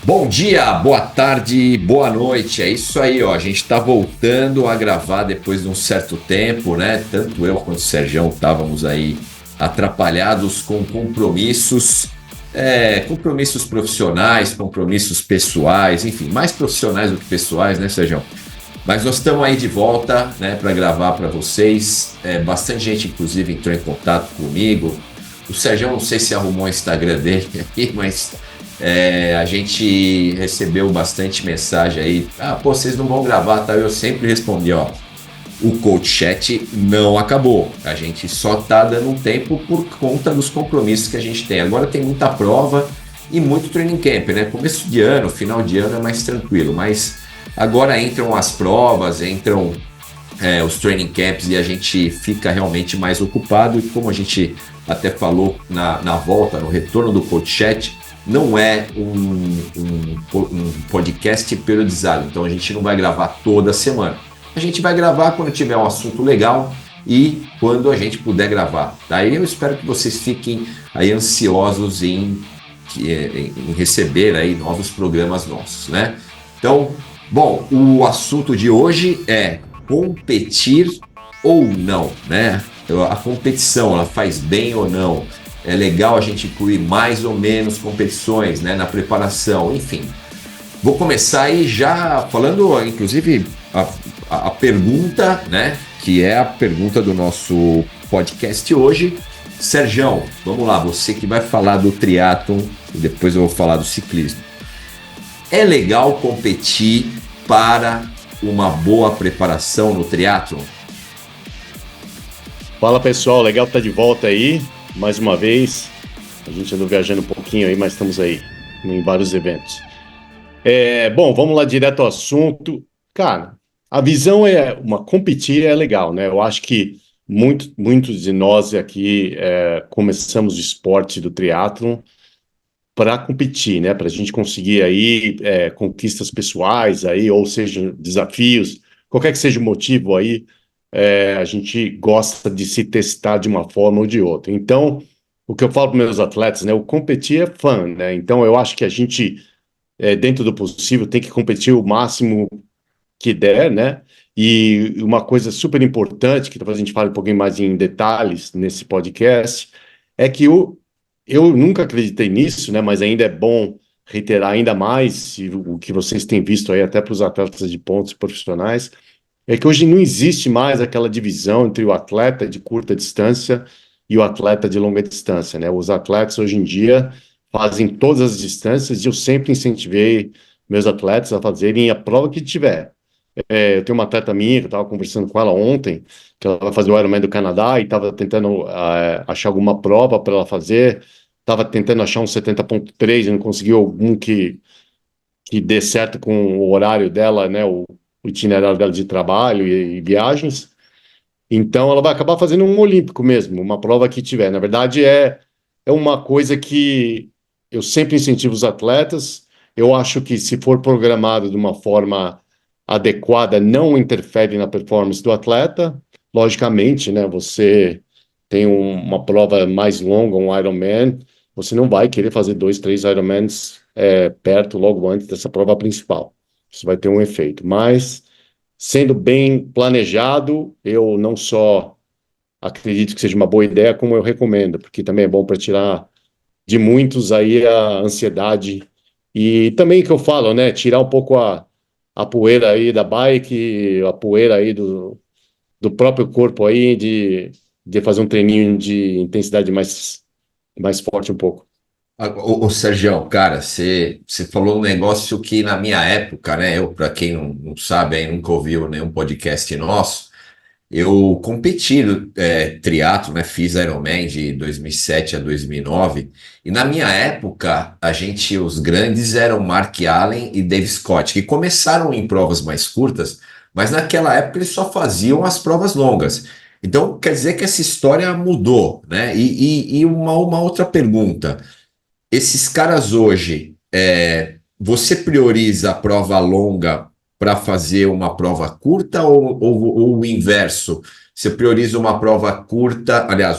Bom dia, boa tarde, boa noite. É isso aí, ó. A gente tá voltando a gravar depois de um certo tempo, né? Tanto eu quanto o Sergião estávamos aí atrapalhados com compromissos, compromissos profissionais, compromissos pessoais, enfim, mais profissionais do que pessoais, né, Sergião? Mas nós estamos aí de volta, né, para gravar para vocês. Bastante gente, inclusive, entrou em contato comigo. O Sergião, não sei se arrumou o Instagram dele aqui, mas a gente recebeu bastante mensagem aí. Pô, vocês não vão gravar, tá? Eu sempre respondi, ó. O Coach Chat não acabou. A gente só tá dando um tempo por conta dos compromissos que a gente tem. Agora tem muita prova e muito training camp, né? Começo de ano, final de ano é mais tranquilo, mas agora entram as provas, entram os training camps e a gente fica realmente mais ocupado. E como a gente até falou na volta, no retorno do Coach Chat, não é um podcast periodizado, então a gente não vai gravar toda semana. A gente vai gravar quando tiver um assunto legal e quando a gente puder gravar. Daí eu espero que vocês fiquem aí ansiosos em receber aí novos programas nossos, né? Então, bom, o assunto de hoje é competir ou não, né? A competição, ela faz bem ou não? É legal a gente incluir mais ou menos competições, né, na preparação, enfim. Vou começar aí já falando, inclusive, a pergunta, né, que é a pergunta do nosso podcast hoje. Sergião, vamos lá, você que vai falar do triatlon e depois eu vou falar do ciclismo. É legal competir para uma boa preparação no triatlon? Fala pessoal, legal estar de volta aí. Mais uma vez, a gente andou viajando um pouquinho aí, mas estamos aí em vários eventos. Bom, vamos lá direto ao assunto. Cara, a visão competir é legal, né? Eu acho que muitos de nós aqui começamos o esporte do triatlon para competir, né? Para a gente conseguir aí conquistas pessoais aí, ou seja, desafios, qualquer que seja o motivo aí. A gente gosta de se testar de uma forma ou de outra. Então, o que eu falo para meus atletas, né? O competir é fun, né? Então, eu acho que a gente, dentro do possível, tem que competir o máximo que der, né? E uma coisa super importante, que talvez a gente fale um pouquinho mais em detalhes nesse podcast, é que eu nunca acreditei nisso, né? Mas ainda é bom reiterar ainda mais o que vocês têm visto aí, até para os atletas de pontos profissionais, é que hoje não existe mais aquela divisão entre o atleta de curta distância e o atleta de longa distância, né? Os atletas hoje em dia fazem todas as distâncias e eu sempre incentivei meus atletas a fazerem a prova que tiver. Eu tenho uma atleta minha, que eu estava conversando com ela ontem, que ela vai fazer o Ironman do Canadá e estava tentando achar alguma prova para ela fazer, estava tentando achar um 70.3 e não conseguiu algum que dê certo com o horário dela, né? O itinerário dela de trabalho e viagens. Então, ela vai acabar fazendo um olímpico mesmo, uma prova que tiver. Na verdade, é uma coisa que eu sempre incentivo os atletas. Eu acho que se for programado de uma forma adequada, não interfere na performance do atleta. Logicamente, né? Você tem uma prova mais longa, um Ironman, você não vai querer fazer 2, 3 Ironmans perto, logo antes dessa prova principal. Isso vai ter um efeito. Mas, sendo bem planejado, eu não só acredito que seja uma boa ideia, como eu recomendo, porque também é bom para tirar de muitos aí a ansiedade. E também que eu falo, né? Tirar um pouco a poeira aí da bike, a poeira aí do próprio corpo aí, de fazer um treininho de intensidade mais forte um pouco. Ô Sergião, cara, você falou um negócio que na minha época, né? Para quem não sabe, aí, nunca ouviu nenhum podcast nosso, eu competi no triatlo, né? Fiz Ironman de 2007 a 2009 e na minha época os grandes eram Mark Allen e Dave Scott, que começaram em provas mais curtas, mas naquela época eles só faziam as provas longas. Então quer dizer que essa história mudou, né? E uma outra pergunta. Esses caras hoje, você prioriza a prova longa para fazer uma prova curta ou o inverso? Você prioriza uma prova curta, aliás,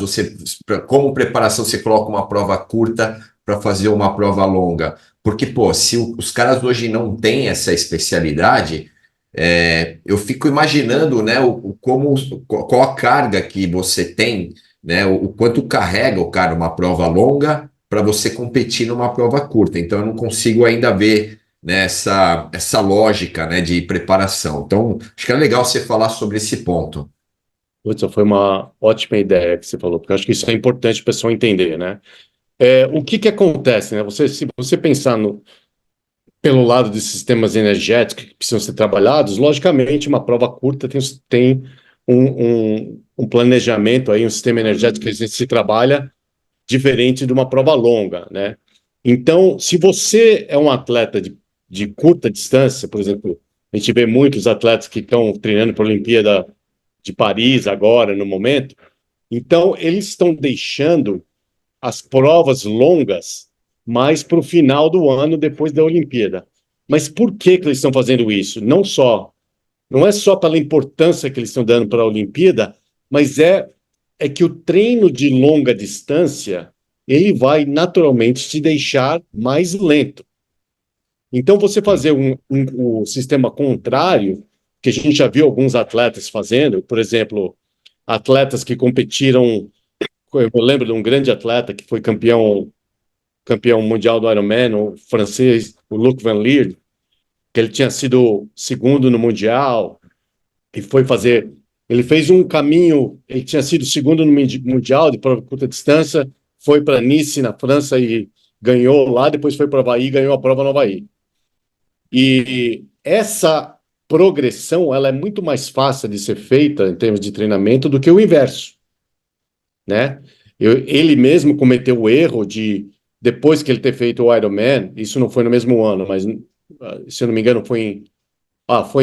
como preparação você coloca uma prova curta para fazer uma prova longa? Porque, pô, se os caras hoje não têm essa especialidade, eu fico imaginando, né, qual a carga que você tem, né, o quanto carrega o cara uma prova longa para você competir numa prova curta. Então, eu não consigo ainda ver, né, essa lógica, né, de preparação. Então, acho que é legal você falar sobre esse ponto. Putz, foi uma ótima ideia que você falou, porque eu acho que isso é importante o pessoal entender, né? O que que acontece, né? Se você pensar pelo lado de sistemas energéticos que precisam ser trabalhados, logicamente, uma prova curta tem um planejamento aí, um sistema energético que a gente se trabalha diferente de uma prova longa, né? Então, se você é um atleta de curta distância, por exemplo, a gente vê muitos atletas que estão treinando para a Olimpíada de Paris agora, no momento, então eles estão deixando as provas longas mais para o final do ano, depois da Olimpíada. Mas por que que eles estão fazendo isso? Não é só pela importância que eles estão dando para a Olimpíada, mas é que o treino de longa distância ele vai naturalmente te deixar mais lento. Então, você fazer o sistema contrário, que a gente já viu alguns atletas fazendo, por exemplo, atletas que competiram. Eu lembro de um grande atleta que foi campeão mundial do Ironman, o francês, o Luc Van Lier, que ele tinha sido segundo no mundial e foi fazer. Ele fez um caminho, ele tinha sido segundo no mundial de prova de curta distância, foi para Nice, na França, e ganhou lá, depois foi para o Havaí e ganhou a prova no Havaí. E essa progressão ela é muito mais fácil de ser feita em termos de treinamento do que o inverso, né? Ele mesmo cometeu o erro de, depois que ele ter feito o Ironman, isso não foi no mesmo ano, mas se eu não me engano foi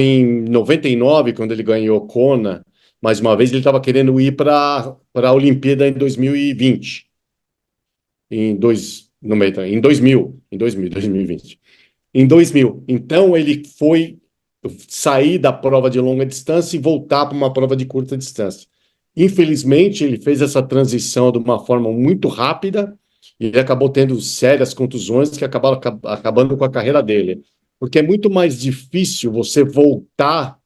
em 99 quando ele ganhou Kona, mais uma vez ele estava querendo ir para a Olimpíada em 2020, no meio, em 2020. Em 2000. Então ele foi sair da prova de longa distância e voltar para uma prova de curta distância. Infelizmente, ele fez essa transição de uma forma muito rápida e ele acabou tendo sérias contusões que acabaram acabando com a carreira dele. Porque é muito mais difícil você voltar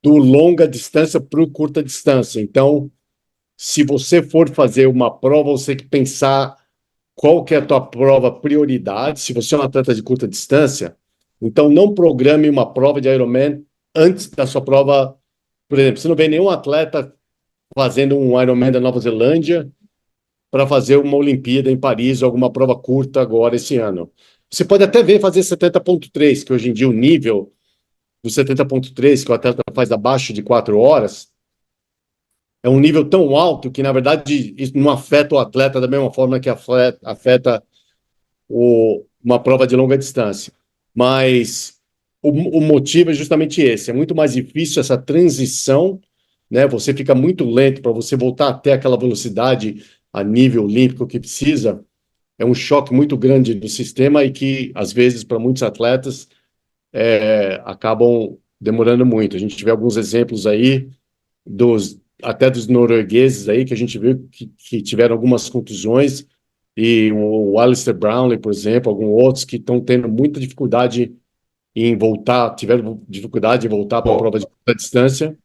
do longa distância para o curta distância. Então, se você for fazer uma prova, você tem que pensar qual que é a tua prova prioridade. Se você é um atleta de curta distância, então não programe uma prova de Ironman antes da sua prova. Por exemplo, você não vê nenhum atleta fazendo um Ironman da Nova Zelândia para fazer uma Olimpíada em Paris ou alguma prova curta agora esse ano. Você pode até ver fazer 70,3, que hoje em dia o nível do 70,3 que o atleta faz abaixo de 4 horas é um nível tão alto que, na verdade, isso não afeta o atleta da mesma forma que afeta uma prova de longa distância. Mas o motivo é justamente esse. É muito mais difícil essa transição, né? Você fica muito lento para você voltar até aquela velocidade a nível olímpico que precisa. É um choque muito grande do sistema e que, às vezes, para muitos atletas, acabam demorando muito. A gente vê alguns exemplos aí até dos noruegueses aí que a gente viu que tiveram algumas contusões e o Alistair Brownlee, por exemplo, alguns outros que estão tendo muita dificuldade em voltar, tiveram dificuldade em voltar para a Pô, prova de curta distância.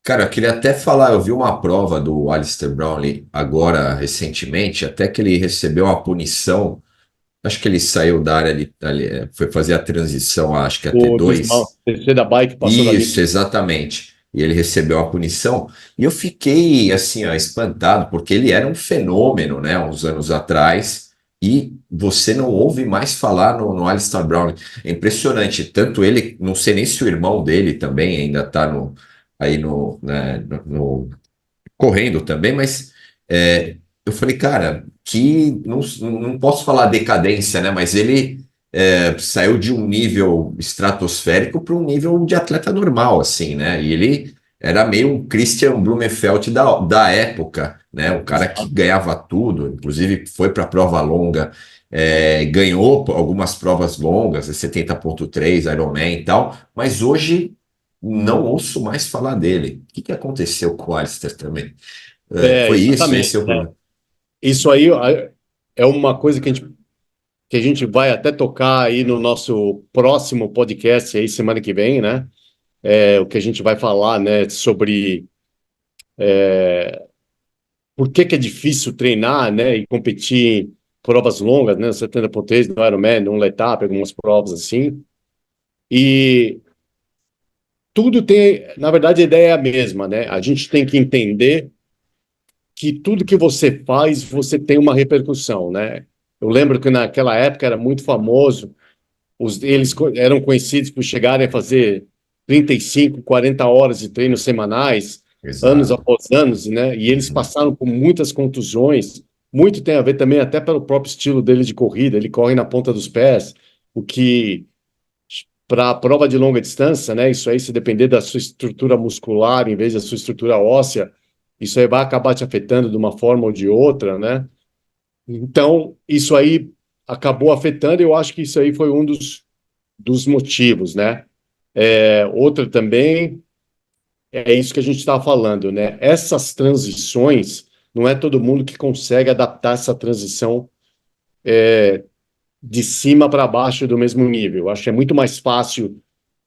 cara, eu queria até falar, eu vi uma prova do Alistair Brownlee agora recentemente, até que ele recebeu uma punição. Acho que ele saiu da área ali, foi fazer a transição, acho que a O T2. descer da bike passou da Isso, linha. exatamente. E ele recebeu a punição. E eu fiquei, assim, ó, espantado, porque ele era um fenômeno, né, uns anos atrás, e você não ouve mais falar no Alistair Brown. É impressionante. Tanto ele, não sei nem se o irmão dele também ainda está aí correndo também, mas eu falei, cara, que não posso falar decadência, né? Mas ele saiu de um nível estratosférico para um nível de atleta normal, assim, né? E ele era meio um Christian Blumenfeld da época, né? O cara que ganhava tudo, inclusive foi para prova longa, ganhou algumas provas longas, 70,3 Ironman e tal, mas hoje não ouço mais falar dele. O que aconteceu com o Alistair também? Foi isso? Esse Exatamente, é o né? problema. Isso aí é uma coisa que a gente que a gente vai até tocar aí no nosso próximo podcast aí semana que vem, né? O que a gente vai falar, né, sobre por que que é difícil treinar, né, e competir em provas longas, né, 70.3 no Ironman, no Letap, algumas provas assim. E tudo tem, na verdade, a ideia é a mesma, né? A gente tem que entender que tudo que você faz, você tem uma repercussão, né? Eu lembro que naquela época era muito famoso, eles eram conhecidos por chegarem a fazer 35, 40 horas de treinos semanais, anos Exato. após anos, né? E eles Uhum. passaram por muitas contusões, muito tem a ver também até pelo próprio estilo dele de corrida, ele corre na ponta dos pés, o que para a prova de longa distância, né? Isso aí, se depender da sua estrutura muscular em vez da sua estrutura óssea, isso aí vai acabar te afetando de uma forma ou de outra, né? Então, isso aí acabou afetando, e eu acho que isso aí foi um dos motivos, né? Outra também é isso que a gente estava falando, né? Essas transições, não é todo mundo que consegue adaptar essa transição de cima para baixo do mesmo nível. Eu acho que é muito mais fácil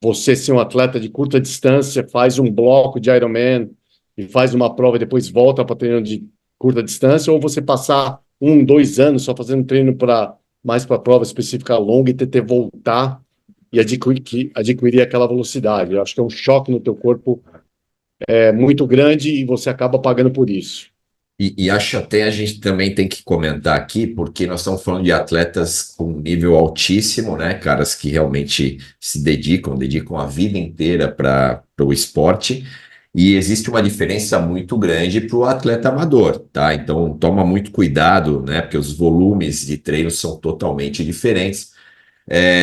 você ser um atleta de curta distância, faz um bloco de Ironman e faz uma prova e depois volta para treino de curta distância, ou você passar 1, 2 anos só fazendo treino para mais para prova específica longa e ter voltar e adquirir aquela velocidade. Eu acho que é um choque no teu corpo muito grande e você acaba pagando por isso. E acho até a gente também tem que comentar aqui, porque nós estamos falando de atletas com nível altíssimo, né? Caras que realmente se dedicam a vida inteira para o esporte. E existe uma diferença muito grande para o atleta amador, tá? Então toma muito cuidado, né? Porque os volumes de treino são totalmente diferentes.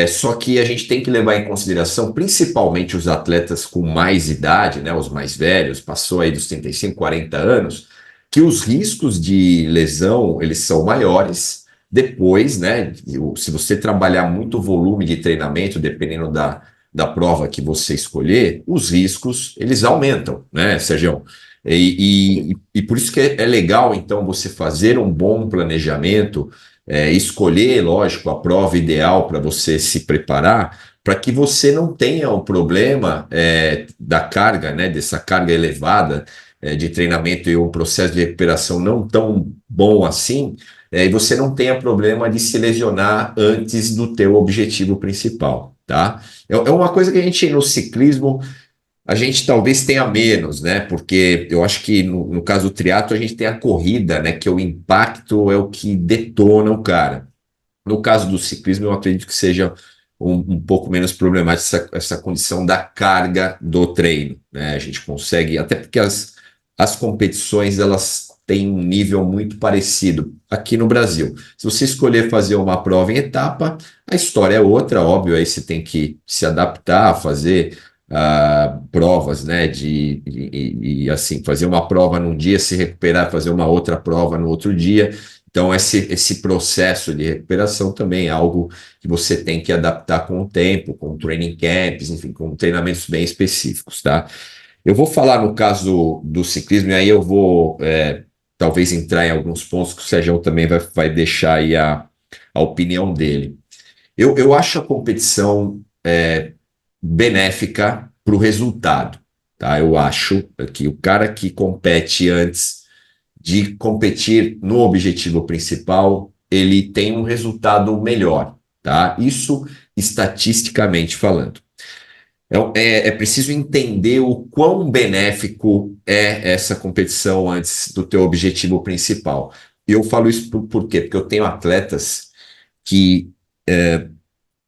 Só que a gente tem que levar em consideração, principalmente os atletas com mais idade, né, os mais velhos, passou aí dos 35, 40 anos, que os riscos de lesão, eles são maiores. Depois, né, se você trabalhar muito volume de treinamento, dependendo da prova que você escolher, os riscos, eles aumentam, né, Sérgio? E por isso que é legal, então, você fazer um bom planejamento, escolher, lógico, a prova ideal para você se preparar, para que você não tenha o problema da carga, né, dessa carga elevada de treinamento e um processo de recuperação não tão bom assim, e você não tenha problema de se lesionar antes do teu objetivo principal, tá? É uma coisa que a gente no ciclismo a gente talvez tenha menos, né? Porque eu acho que no caso do triatlo a gente tem a corrida, né? Que o impacto é o que detona o cara. No caso do ciclismo, eu acredito que seja um pouco menos problemática essa condição da carga do treino, né? A gente consegue, até porque as competições elas têm um nível muito parecido aqui no Brasil. Se você escolher fazer uma prova em etapa, a história é outra, óbvio, aí você tem que se adaptar, fazer provas, né? E assim, fazer uma prova num dia, se recuperar, fazer uma outra prova no outro dia. Então, esse processo de recuperação também é algo que você tem que adaptar com o tempo, com training camps, enfim, com treinamentos bem específicos, tá? Eu vou falar no caso do ciclismo, e aí eu vou talvez entrar em alguns pontos que o Sérgio também vai deixar aí a opinião dele. Eu acho a competição benéfica para o resultado, tá? Eu acho que o cara que compete antes de competir no objetivo principal, ele tem um resultado melhor, tá? Isso estatisticamente falando. É preciso entender o quão benéfico é essa competição antes do teu objetivo principal. E eu falo isso por quê? Porque eu tenho atletas que,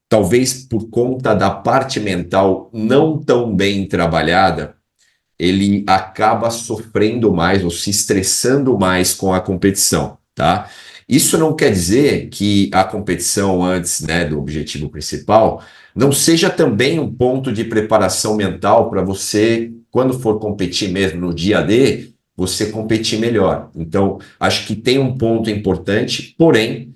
talvez por conta da parte mental não tão bem trabalhada, ele acaba sofrendo mais ou se estressando mais com a competição, tá? Isso não quer dizer que a competição antes, né, do objetivo principal não seja também um ponto de preparação mental para você, quando for competir mesmo no dia D, você competir melhor. Então, acho que tem um ponto importante, porém,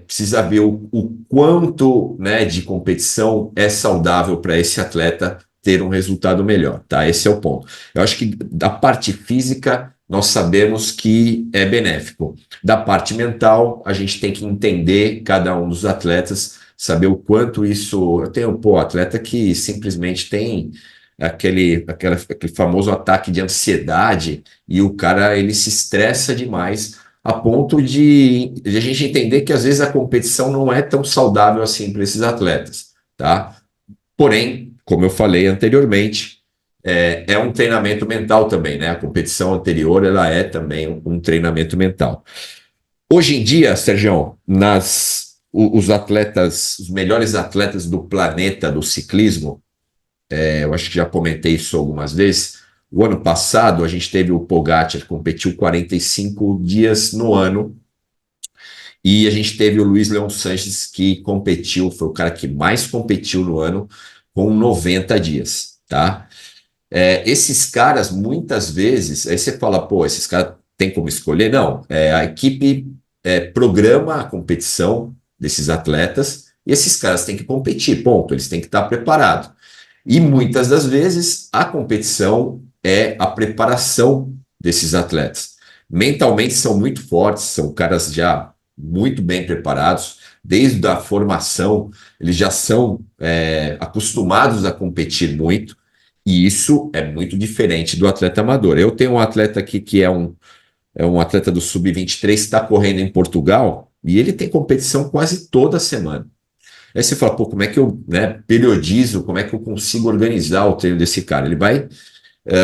precisa ver o quanto, né, de competição é saudável para esse atleta ter um resultado melhor, tá? Esse é o ponto. Eu acho que da parte física nós sabemos que é benéfico. Da parte mental, a gente tem que entender cada um dos atletas, saber o quanto isso. Eu tenho, pô, atleta que simplesmente tem aquele famoso ataque de ansiedade e o cara ele se estressa demais a ponto de a gente entender que às vezes a competição não é tão saudável assim para esses atletas, tá? Porém, como eu falei anteriormente, é um treinamento mental também, né? A competição anterior, ela é também um treinamento mental. Hoje em dia, Sérgio, os atletas, os melhores atletas do planeta do ciclismo, eu acho que já comentei isso algumas vezes. O ano passado, a gente teve o Pogacar, que competiu 45 dias no ano, e a gente teve o Luiz Leão Sanches, que competiu, foi o cara que mais competiu no ano, com 90 dias, tá? Esses caras, muitas vezes, aí você fala, pô, esses caras têm como escolher? Não, a equipe programa a competição desses atletas e esses caras têm que competir, ponto, eles têm que estar preparados. E muitas das vezes a competição é a preparação desses atletas. Mentalmente são muito fortes, são caras já muito bem preparados, desde a formação, eles já são acostumados a competir muito, e isso é muito diferente do atleta amador. Eu tenho um atleta aqui que é um atleta do Sub-23 que está correndo em Portugal, e ele tem competição quase toda semana. Aí você fala, pô, como é que eu, né, periodizo, como é que eu consigo organizar o treino desse cara? Ele vai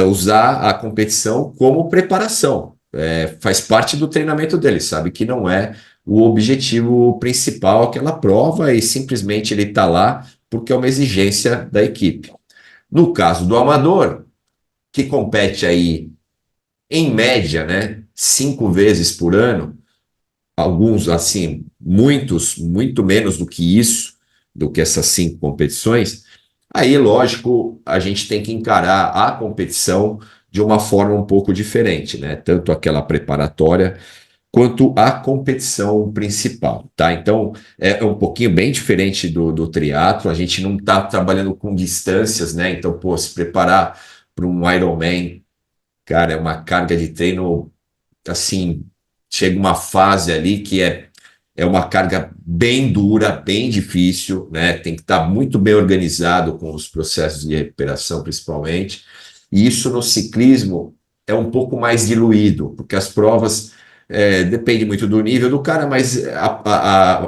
usar a competição como preparação. Faz parte do treinamento dele, sabe que não é o objetivo principal aquela prova e simplesmente ele está lá porque é uma exigência da equipe. No caso do amador, que compete aí em média, né, 5 vezes por ano, alguns assim, muitos, muito menos do que isso, do que essas 5 competições, aí, lógico, a gente tem que encarar a competição de uma forma um pouco diferente, né? Tanto aquela preparatória quanto a competição principal, tá? Então, é um pouquinho bem diferente do triatlo, a gente não está trabalhando com distâncias, né? Então, pô, se preparar para um Ironman, cara, é uma carga de treino, assim, chega uma fase ali que é uma carga bem dura, bem difícil, né? Tem que estar muito bem organizado com os processos de recuperação, principalmente. E isso no ciclismo é um pouco mais diluído, porque as provas depende muito do nível do cara, mas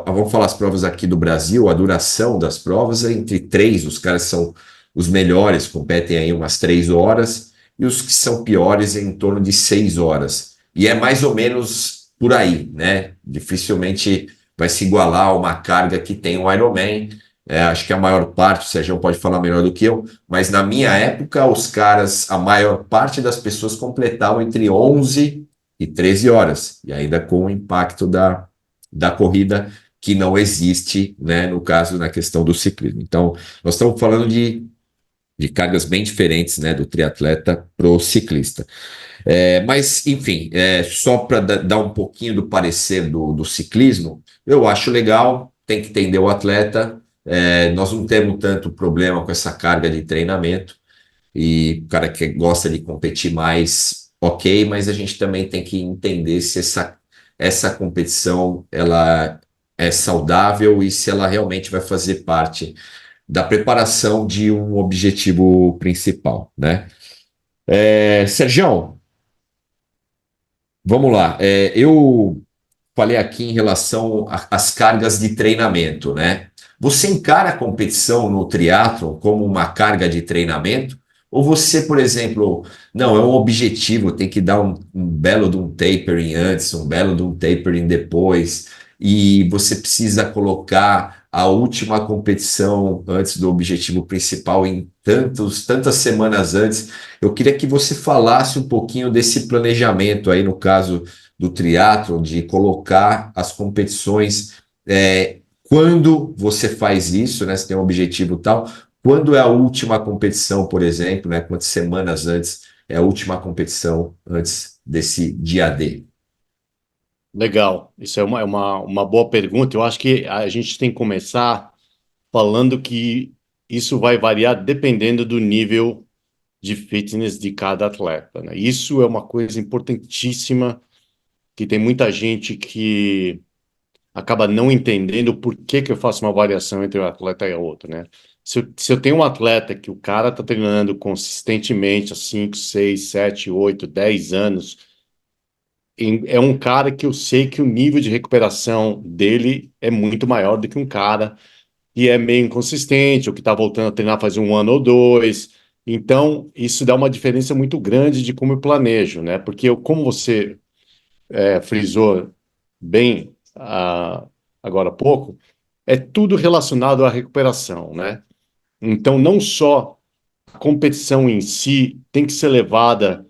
vamos falar as provas aqui do Brasil, a duração das provas é entre 3, os caras são os melhores, competem aí umas 3 horas, e os que são piores em torno de 6 horas. E é mais ou menos por aí, né? Dificilmente vai se igualar a uma carga que tem o Ironman. Acho que a maior parte, o Sérgio pode falar melhor do que eu, mas na minha época, os caras, a maior parte das pessoas completavam entre 11 e 13 horas, e ainda com o impacto da corrida que não existe, né, no caso, na questão do ciclismo. Então, nós estamos falando de cargas bem diferentes, né, do triatleta para o ciclista. Mas, enfim, só para dar um pouquinho do parecer do ciclismo, eu acho legal, tem que entender o atleta. Nós não temos tanto problema com essa carga de treinamento, e o cara que gosta de competir mais, ok, mas a gente também tem que entender se essa competição ela é saudável e se ela realmente vai fazer parte da preparação de um objetivo principal, né? Sergião, vamos lá. Eu falei aqui em relação às cargas de treinamento, né? Você encara a competição no triatlo como uma carga de treinamento? Ou você, por exemplo, não, é um objetivo, tem que dar um belo de um tapering antes, um belo de um tapering depois, e você precisa colocar a última competição antes do objetivo principal em tantas semanas antes. Eu queria que você falasse um pouquinho desse planejamento aí, no caso do triatlo, de colocar as competições, quando você faz isso, né? Você tem um objetivo tal, quando é a última competição, por exemplo, né? Quantas semanas antes é a última competição antes desse dia D? Legal, isso é uma boa pergunta. Eu acho que a gente tem que começar falando que isso vai variar dependendo do nível de fitness de cada atleta, né? Isso é uma coisa importantíssima que tem muita gente que acaba não entendendo por que que eu faço uma variação entre um atleta e outro, né? Se eu tenho um atleta que o cara está treinando consistentemente há 5, 6, 7, 8, 10 anos, é um cara que eu sei que o nível de recuperação dele é muito maior do que um cara que é meio inconsistente, ou que está voltando a treinar faz um ano ou dois. Então, isso dá uma diferença muito grande de como eu planejo, né? Porque como você frisou bem agora há pouco, é tudo relacionado à recuperação, né? Então, não só a competição em si tem que ser levada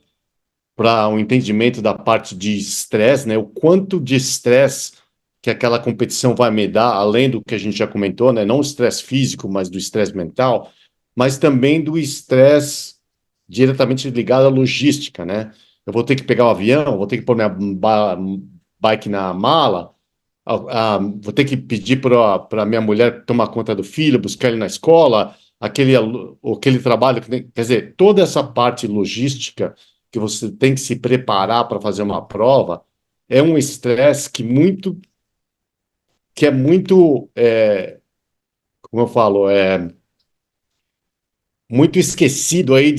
para um entendimento da parte de estresse, né? O quanto de estresse que aquela competição vai me dar, além do que a gente já comentou, né? Não o estresse físico, mas do estresse mental, mas também do estresse diretamente ligado à logística, né? Eu vou ter que pegar o avião, vou ter que pôr minha bike na mala, vou ter que pedir para minha mulher tomar conta do filho, buscar ele na escola, aquele trabalho quer dizer, toda essa parte logística que você tem que se preparar para fazer uma prova é um estresse que é muito, como eu falo, muito esquecido aí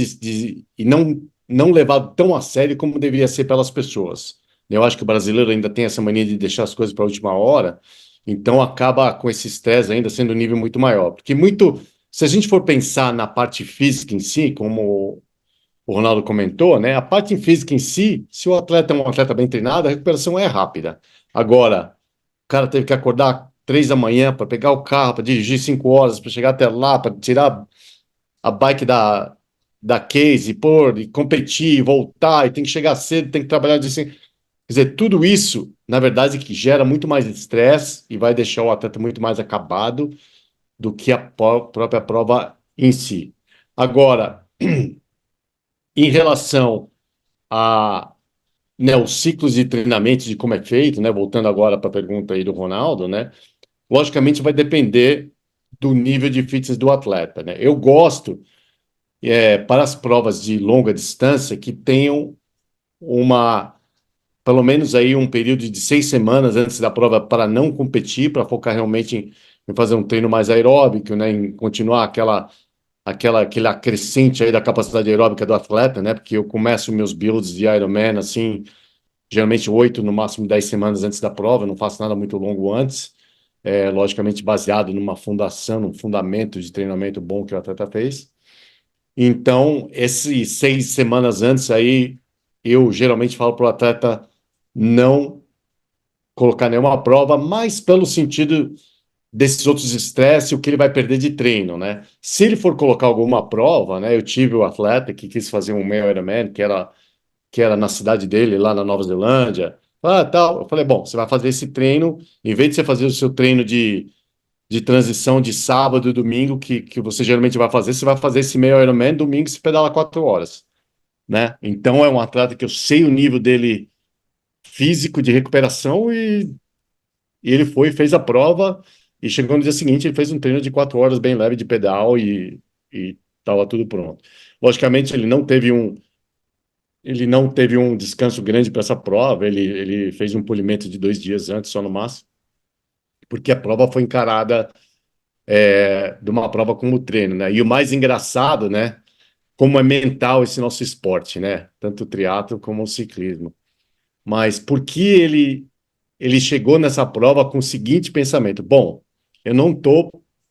e não levado tão a sério como deveria ser pelas pessoas. Eu acho que o brasileiro ainda tem essa mania de deixar as coisas para a última hora, então acaba com esse estresse ainda sendo um nível muito maior. Porque se a gente for pensar na parte física em si, como o Ronaldo comentou, né? A parte física em si, se o atleta é um atleta bem treinado, a recuperação é rápida. Agora, o cara teve que acordar 3 da manhã para pegar o carro, para dirigir 5 horas, para chegar até lá, para tirar a bike da case, pôr, e competir, e voltar, e tem que chegar cedo, tem que trabalhar de assim. Quer dizer, tudo isso, na verdade, que gera muito mais estresse e vai deixar o atleta muito mais acabado do que a própria prova em si. Agora, em relação a, né, os ciclos de treinamento, de como é feito, né, voltando agora para a pergunta aí do Ronaldo, né, logicamente vai depender do nível de fitness do atleta, né? Eu gosto para as provas de longa distância que tenham pelo menos aí um período de 6 semanas antes da prova para não competir, para focar realmente em fazer um treino mais aeróbico, né, em continuar aquele acrescente aí da capacidade aeróbica do atleta, né, porque eu começo meus builds de Ironman assim, geralmente 8, no máximo 10 semanas antes da prova, eu não faço nada muito longo antes, logicamente baseado numa fundação, num fundamento de treinamento bom que o atleta fez. Então, esses 6 semanas antes aí, eu geralmente falo para o atleta não colocar nenhuma prova, mas pelo sentido desses outros estresses, o que ele vai perder de treino, né? Se ele for colocar alguma prova, né? Eu tive o atleta que quis fazer um meio Ironman, que era na cidade dele, lá na Nova Zelândia. Tal. Eu falei, bom, você vai fazer esse treino, em vez de você fazer o seu treino de transição de sábado e domingo, que você geralmente vai fazer, você vai fazer esse meio Ironman, domingo você pedala 4 horas, né? Então é um atleta que eu sei o nível dele físico de recuperação e ele foi, fez a prova e chegou no dia seguinte, ele fez um treino de 4 horas bem leve de pedal e estava tudo pronto. Logicamente, ele não teve um descanso grande para essa prova, ele fez um polimento de 2 dias antes, só no máximo, porque a prova foi encarada de uma prova como treino, né? E o mais engraçado, né? Como é mental esse nosso esporte, né? Tanto o triatlo como o ciclismo. Mas por que ele chegou nessa prova com o seguinte pensamento: bom, eu não estou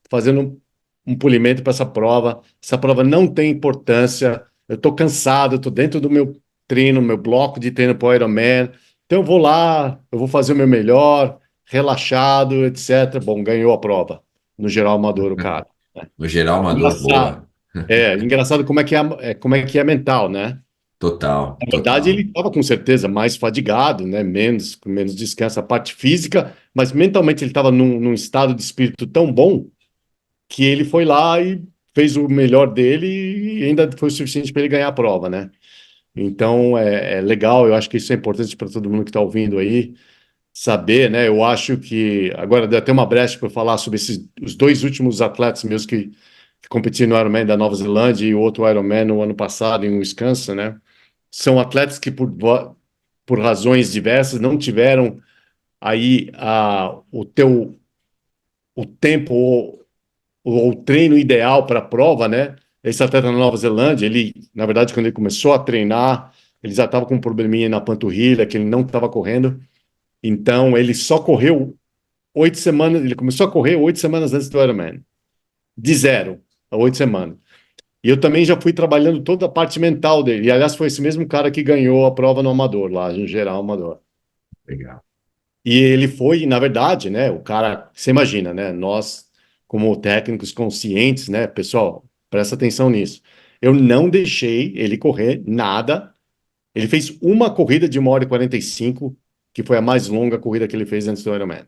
fazendo um polimento para essa prova não tem importância, eu estou cansado, estou dentro do meu treino, meu bloco de treino para o Ironman, então eu vou lá, eu vou fazer o meu melhor, relaxado, etc. Bom, ganhou a prova, no geral amador, o cara. No geral, amador, Engraçado. boa. Engraçado como é que é mental, né? Total, Na verdade, ele total. estava com certeza mais fadigado, né? Com menos descanso, a parte física, mas mentalmente ele estava num estado de espírito tão bom que ele foi lá e fez o melhor dele e ainda foi o suficiente para ele ganhar a prova, né? Então é legal, eu acho que isso é importante para todo mundo que está ouvindo aí saber, né? Eu acho que agora deu até uma brecha para falar sobre os dois últimos atletas meus que competi no Ironman da Nova Zelândia e o outro Ironman no ano passado em Wisconsin, né? São atletas que por razões diversas não tiveram aí o tempo ou o treino ideal para a prova, né? Esse atleta na Nova Zelândia, ele, na verdade, quando ele começou a treinar, ele já estava com um probleminha na panturrilha, que ele não estava correndo. Então, ele só correu 8 semanas. Ele começou a correr 8 semanas antes do Ironman, de 0 a 8 semanas. E eu também já fui trabalhando toda a parte mental dele. E, aliás, foi esse mesmo cara que ganhou a prova no Amador, lá, no geral Amador. Legal. E ele foi, na verdade, né? O cara, você imagina, né? Nós, como técnicos conscientes, né? Pessoal, presta atenção nisso. Eu não deixei ele correr nada. Ele fez uma corrida de 1 hora e 45, que foi a mais longa corrida que ele fez antes do Ironman.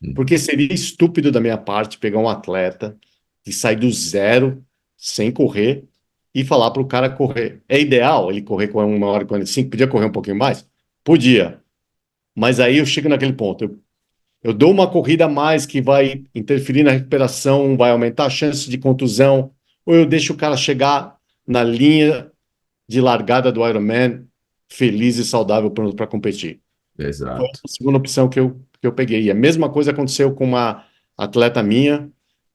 Hum. Porque seria estúpido da minha parte pegar um atleta que sai do zero, sem correr, e falar para o cara correr. É ideal ele correr com 1 hora e 45? Podia correr um pouquinho mais? Podia. Mas aí eu chego naquele ponto. Eu dou uma corrida a mais que vai interferir na recuperação, vai aumentar a chance de contusão, ou eu deixo o cara chegar na linha de largada do Ironman feliz e saudável, pronto para competir. Foi Exato. a segunda opção que eu peguei. E a mesma coisa aconteceu com uma atleta minha,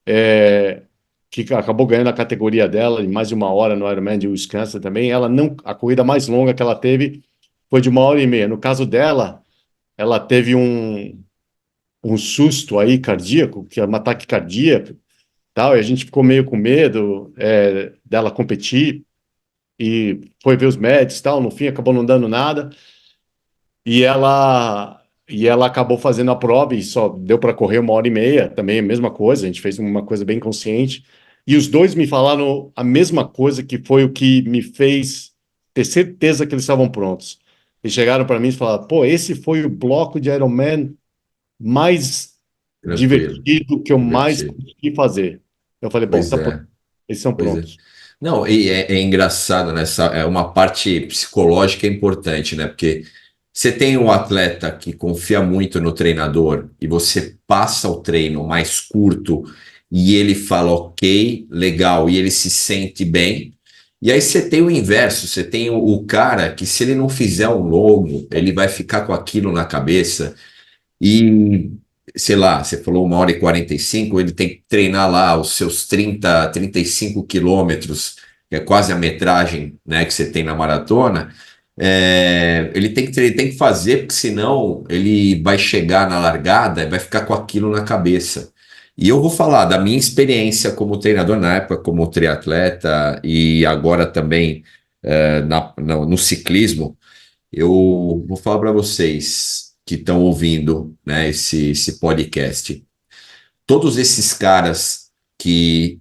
é, que acabou ganhando a categoria dela em mais de 1 hora no Ironman de Wisconsin também. Ela não, a corrida mais longa que ela teve foi de 1 hora e meia. No caso dela, ela teve um susto aí cardíaco, que é um ataque cardíaco, tal, e a gente ficou meio com medo dela competir e foi ver os médicos, tal, no fim acabou não dando nada e ela acabou fazendo a prova e só deu para correr 1 hora e meia, também a mesma coisa, a gente fez uma coisa bem consciente e os dois me falaram a mesma coisa, que foi o que me fez ter certeza que eles estavam prontos. Eles chegaram para mim e falaram: pô, esse foi o bloco de Ironman mais Tranquilo. divertido que eu mais Divertido. consegui fazer. Eu falei, bom, Pois tá, é. eles são Pois é. prontos. Não, e é engraçado, né? É uma parte psicológica importante, né? Porque você tem um atleta que confia muito no treinador e você passa o treino mais curto e ele fala, ok, legal, e ele se sente bem. E aí você tem o inverso, você tem o cara que, se ele não fizer um longo, ele vai ficar com aquilo na cabeça e, sei lá, você falou 1 hora e 45, ele tem que treinar lá os seus 35 quilômetros, que é quase a metragem, né, que você tem na maratona. Ele tem que fazer, porque senão ele vai chegar na largada e vai ficar com aquilo na cabeça. E eu vou falar da minha experiência como treinador na época, como triatleta e agora também no ciclismo. Eu vou falar para vocês que estão ouvindo, né, esse podcast. Todos esses caras que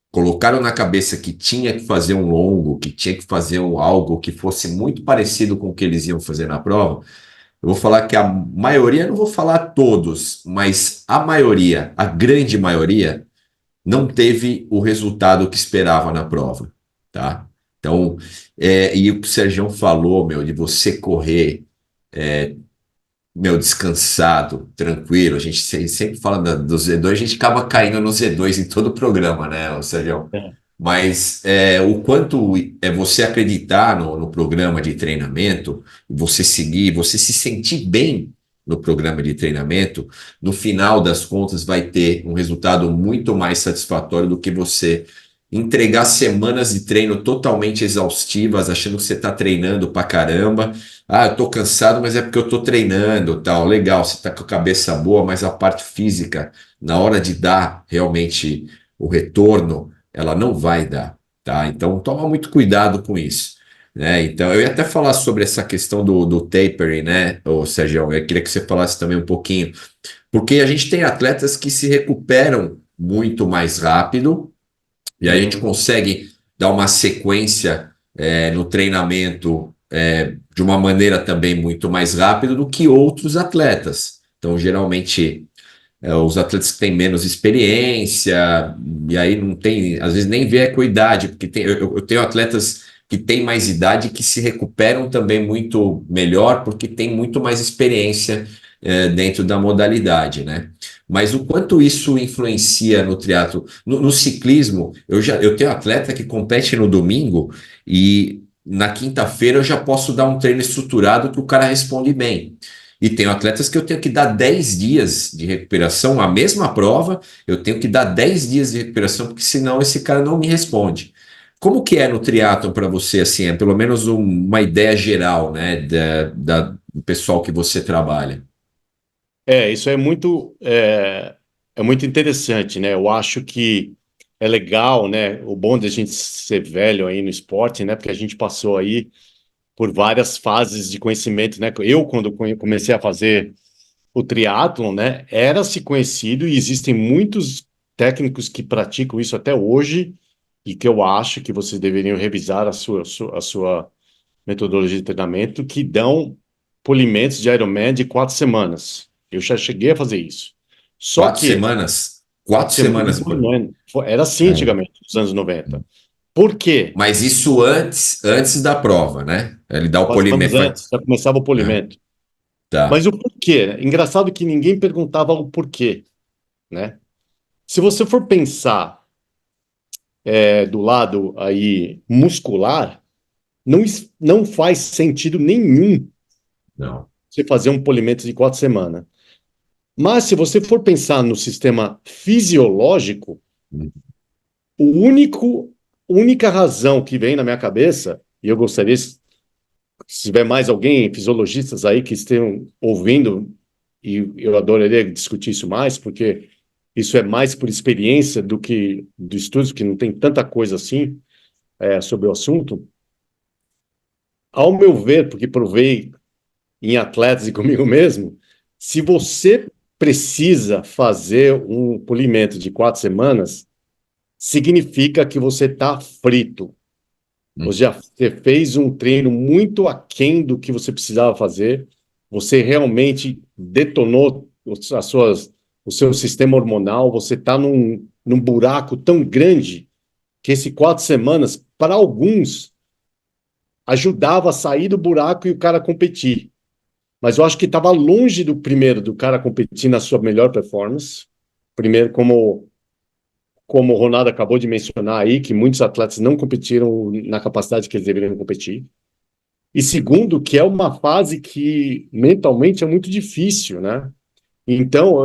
colocaram na cabeça que tinha que fazer um longo, que tinha que fazer algo que fosse muito parecido com o que eles iam fazer na prova, eu vou falar que a maioria, não vou falar todos, mas a maioria, a grande maioria, não teve o resultado que esperava na prova, tá? Então, e o que o Sergião falou, meu, de você correr, meu, descansado, tranquilo. A gente sempre fala do Z2, a gente acaba caindo no Z2 em todo o programa, né, Sérgio? É. Mas o quanto é você acreditar no programa de treinamento, você seguir, você se sentir bem no programa de treinamento, no final das contas vai ter um resultado muito mais satisfatório do que você entregar semanas de treino totalmente exaustivas, achando que você está treinando pra caramba. Ah, eu tô cansado, mas é porque eu tô treinando, tal. Legal, você tá com a cabeça boa, mas a parte física, na hora de dar realmente o retorno, ela não vai dar, tá? Então, toma muito cuidado com isso, né? Então, eu ia até falar sobre essa questão do tapering, né, ô Sérgio? Eu queria que você falasse também um pouquinho, porque a gente tem atletas que se recuperam muito mais rápido e aí a gente Uhum. consegue dar uma sequência no treinamento de uma maneira também muito mais rápida do que outros atletas. Então, geralmente, os atletas que têm menos experiência, e aí não tem, às vezes nem vê com a idade, porque eu tenho atletas que têm mais idade que se recuperam também muito melhor, porque têm muito mais experiência dentro da modalidade, né? Mas o quanto isso influencia no triatlo? No ciclismo, eu tenho atleta que compete no domingo e na quinta-feira eu já posso dar um treino estruturado que o cara responde bem. E tenho atletas que eu tenho que dar 10 dias de recuperação, a mesma prova, eu tenho que dar 10 dias de recuperação, porque senão esse cara não me responde. Como que é no triatlon para você, assim, é pelo menos uma ideia geral, né, do pessoal que você trabalha? Isso é muito interessante, né? Eu acho que é legal, né? O bom de a gente ser velho aí no esporte, né? Porque a gente passou aí por várias fases de conhecimento, né? Eu, quando comecei a fazer o triatlon, né? Era-se conhecido e existem muitos técnicos que praticam isso até hoje e que eu acho que vocês deveriam revisar a sua metodologia de treinamento, que dão polimentos de Ironman de 4 semanas. Eu já cheguei a fazer isso. Só Quatro que semanas? quatro Quatro semanas de semanas. polimento era assim É. antigamente, nos anos 90. Por quê? Mas isso antes da prova, né? Ele dá o 4 semanas polimento. antes já começava o Ah, polimento. tá. Mas o porquê, né? Engraçado que ninguém perguntava o porquê, né? Se você for pensar do lado aí muscular, não faz sentido nenhum Não. você fazer um polimento de 4 semanas. Mas se você for pensar no sistema fisiológico, o única razão que vem na minha cabeça, e eu gostaria, se tiver mais alguém, fisiologistas aí que estejam ouvindo, e eu adoraria discutir isso mais, porque isso é mais por experiência do que do estudo, que não tem tanta coisa assim sobre o assunto. Ao meu ver, porque provei em atletas e comigo mesmo, se você precisa fazer um polimento de 4 semanas, significa que você está frito. Hum. Você fez um treino muito aquém do que você precisava fazer, você realmente detonou o seu sistema hormonal, você está num buraco tão grande que esse 4 semanas, para alguns, ajudava a sair do buraco e o cara competir. Mas eu acho que estava longe do primeiro, do cara competir na sua melhor performance. Primeiro, como o Ronaldo acabou de mencionar aí, que muitos atletas não competiram na capacidade que eles deveriam competir. E segundo, que é uma fase que mentalmente é muito difícil, né? Então,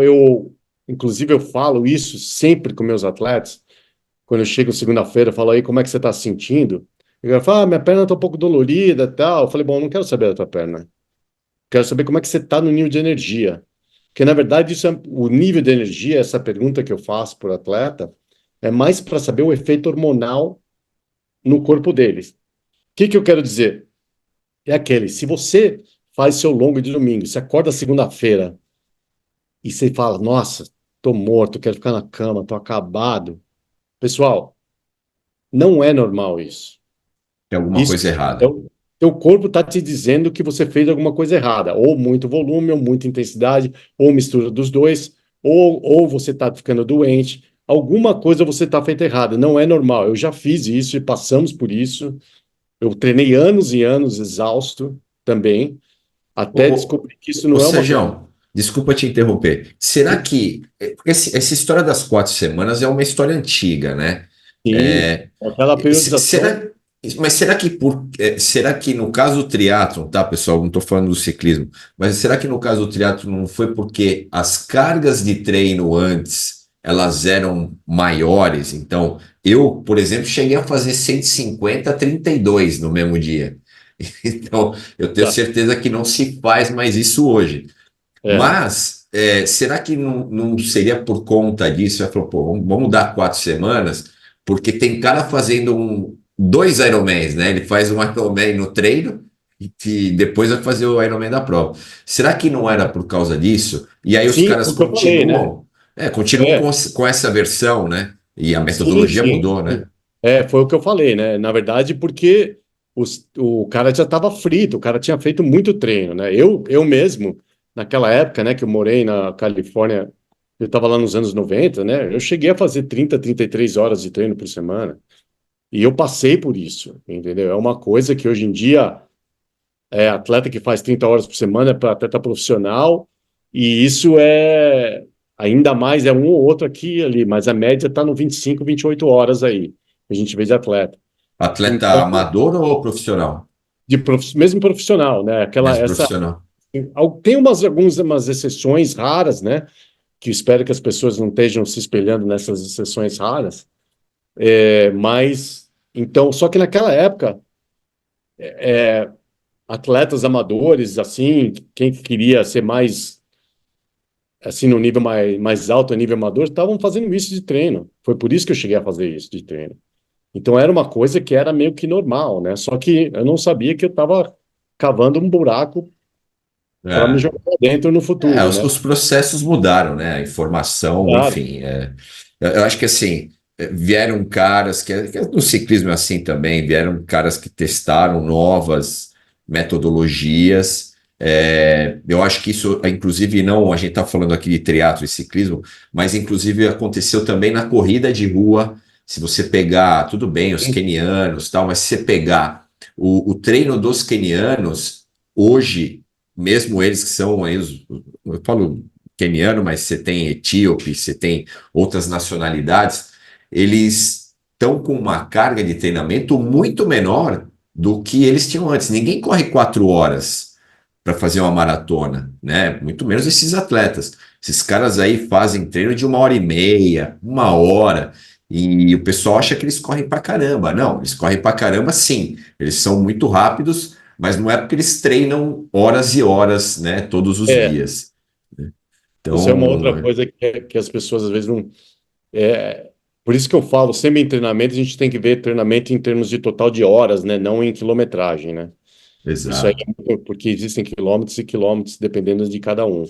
inclusive, eu falo isso sempre com meus atletas. Quando eu chego segunda-feira, eu falo aí, como é que você está se sentindo? Eu falo, minha perna está um pouco dolorida e tal. Eu falei, bom, eu não quero saber da tua perna. Quero saber como é que você está no nível de energia. Porque, na verdade, o nível de energia, essa pergunta que eu faço para o atleta, é mais para saber o efeito hormonal no corpo deles. O que eu quero dizer? É aquele, se você faz seu longo de domingo, você acorda segunda-feira e você fala, nossa, tô morto, quero ficar na cama, tô acabado. Pessoal, não é normal isso. Tem alguma Isso coisa é errada. o teu corpo está te dizendo que você fez alguma coisa errada, ou muito volume, ou muita intensidade, ou mistura dos dois, ou você está ficando doente. Alguma coisa você está feita errada. Não é normal. Eu já fiz isso e passamos por isso. Eu treinei anos e anos exausto também, Ô, até ô, descobrir que isso ô não é uma coisa. Sérgio, desculpa te interromper. Será que essa história das 4 semanas é uma história antiga, né? Sim, É, aquela periodização. será, mas será que no caso do triatlo, tá, pessoal? Não estou falando do ciclismo, mas será que no caso do triatlo não foi porque as cargas de treino antes elas eram maiores? Então, eu, por exemplo, cheguei a fazer 150 a 32 no mesmo dia. Então, eu tenho Tá. certeza que não se faz mais isso hoje. É. Mas será que não seria por conta disso? Ela falou, pô, vamos dar 4 semanas, porque tem cara fazendo dois Ironmans, né? Ele faz um Ironman no treino e depois vai fazer o Ironman da prova. Será que não era por causa disso? E aí os Sim, caras foi o que eu falei, né? continuam É, com essa versão, né? E a sim, metodologia sim. mudou, né? Foi o que eu falei, né? Na verdade, porque o cara já estava frito, o cara tinha feito muito treino, né? Eu mesmo, naquela época, né, que eu morei na Califórnia, eu estava lá nos anos 90, né? Eu cheguei a fazer 33 horas de treino por semana. E eu passei por isso, entendeu? É uma coisa que hoje em dia atleta que faz 30 horas por semana é para atleta profissional, e isso ainda mais é um ou outro aqui e ali, mas a média está no 25, 28 horas aí, que a gente vê de atleta. Atleta Então, amador ou profissional? mesmo profissional, né? Mesmo profissional. Tem umas exceções raras, né? Que espero que as pessoas não estejam se espelhando nessas exceções raras. Mas, então, só que naquela época, atletas amadores, assim, quem queria ser mais, assim, no nível mais alto, a nível amador, estavam fazendo isso de treino. Foi por isso que eu cheguei a fazer isso de treino. Então, era uma coisa que era meio que normal, né? Só que eu não sabia que eu estava cavando um buraco para me É. jogar lá dentro no É, futuro, né? os processos mudaram, né? A informação, Claro. enfim. Eu acho que assim, vieram caras que no ciclismo é assim também, vieram caras que testaram novas metodologias. Eu acho que isso, inclusive, não, a gente está falando aqui de triatlo e ciclismo, mas inclusive aconteceu também na corrida de rua. Se você pegar, tudo bem, os quenianos, tal, mas se você pegar o treino dos quenianos, hoje mesmo eles que são aí, eu falo queniano, mas você tem etíope, você tem outras nacionalidades, eles estão com uma carga de treinamento muito menor do que eles tinham antes. Ninguém corre 4 horas para fazer uma maratona, né? Muito menos esses atletas. Esses caras aí fazem treino de 1 hora e meia, 1 hora. E o pessoal acha que eles correm para caramba. Não, eles correm para caramba, sim. Eles são muito rápidos, mas não é porque eles treinam horas e horas, né, todos os É, dias. isso é uma outra Então, coisa que as pessoas às vezes não. É, por isso que eu falo, sempre em treinamento, a gente tem que ver treinamento em termos de total de horas, né? Não em quilometragem, né? Isso aí exato, porque existem quilômetros e quilômetros dependendo de cada um.